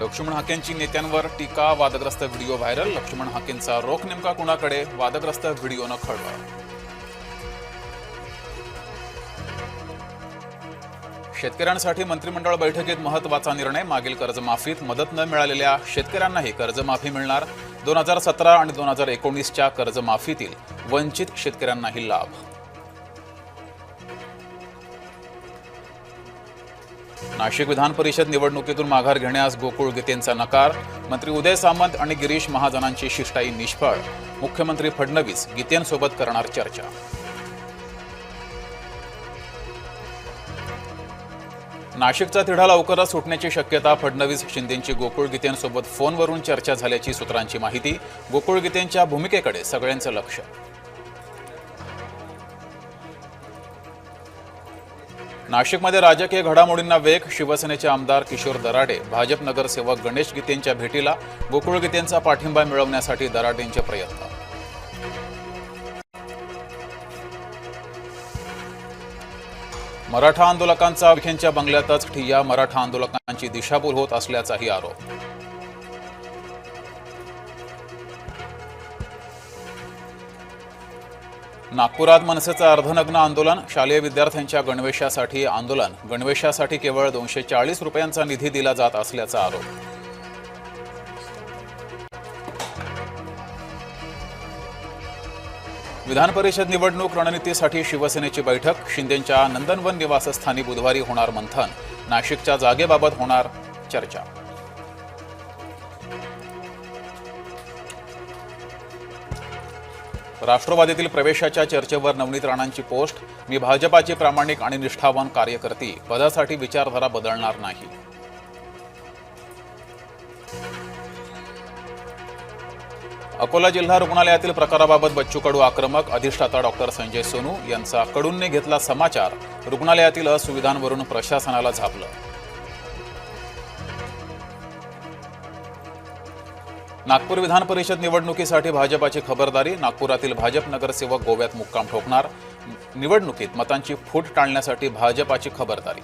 लक्ष्मण हाकेंची नेत्यांवर टीका, वादग्रस्त व्हिडिओ व्हायरल. लक्ष्मण हाकेंचा रोख नेमका कुणाकडे? वादग्रस्त व्हिडिओनं खळबळ. शेतकऱ्यांसाठी मंत्रिमंडळ बैठकीत महत्त्वाचा निर्णय. मागील कर्जमाफीत मदत न मिळालेल्या शेतकऱ्यांनाही कर्जमाफी मिळणार. 2017 आणि 2019च्या कर्जमाफीतील वंचित शेतकऱ्यांनाही लाभ. नाशिक विधान परिषद निवडणुकीतून माघार घेण्यास गोकुळ गीतेंचा नकार. मंत्री उदय सामंत आणि गिरीश महाजनांची शिष्टाई निष्फळ. मुख्यमंत्री फडणवीस गीतेंसोबत करणार चर्चा. नाशिकचा तिढा लवकरच सुटण्याची शक्यता. फडणवीस शिंदेंची गोकुळ गीतेंसोबत फोनवरून चर्चा झाल्याची सूत्रांची माहिती. गोकुळ गीतेंच्या भूमिकेकडे सगळ्यांचं लक्ष. नाशिकमध्ये राजकीय घडामोडींना वेग. शिवसेनेचे आमदार किशोर दराडे भाजप नगरसेवक गणेश गीतेंच्या भेटीला. गोकुळ गीतेंचा पाठिंबा मिळवण्यासाठी दराडेंचे प्रयत्न. मराठा आंदोलकांचा विखेंच्या बंगल्यातच ठिय्या. मराठा आंदोलकांची दिशाभूल होत असल्याचाही आरोप. नागपुरात मनसेचं अर्धनग्न आंदोलन. शालेय विद्यार्थ्यांच्या गणवेशासाठी आंदोलन. गणवेशासाठी केवळ 240 रुपयांचा निधी दिला जात असल्याचा आरोप. विधान परिषद निवडणूक रणनीतीसाठी शिवसेनेची बैठक. शिंदेंच्या नंदनवन निवासस्थानी बुधवारी होणार मंथन. नाशिकच्या जागेबाबत होणार चर्चा. राष्ट्रवादीतील प्रवेशाच्या चर्चेवर नवनीत राणांची पोस्ट. मी भाजपाची प्रामाणिक आणि निष्ठावान कार्यकर्ती. पदासाठी विचारधारा बदलणार नाही. अकोला जिल्हा रुग्णालयातील प्रकाराबाबत बच्चू कडू आक्रमक. अधिष्ठाता डॉक्टर संजय सोनू यांचा कडूंनी घेतला समाचार. रुग्णालयातील असुविधांवरून प्रशासनाला झापलं. नागपूर विधान परिषद निवडणुकीसाठी भाजपाची खबरदारी. नागपुरातील भाजप नगरसेवक गोव्यात मुक्काम ठोकणार. निवडणुकीत मतांची फूट टाळण्यासाठी भाजपाची खबरदारी.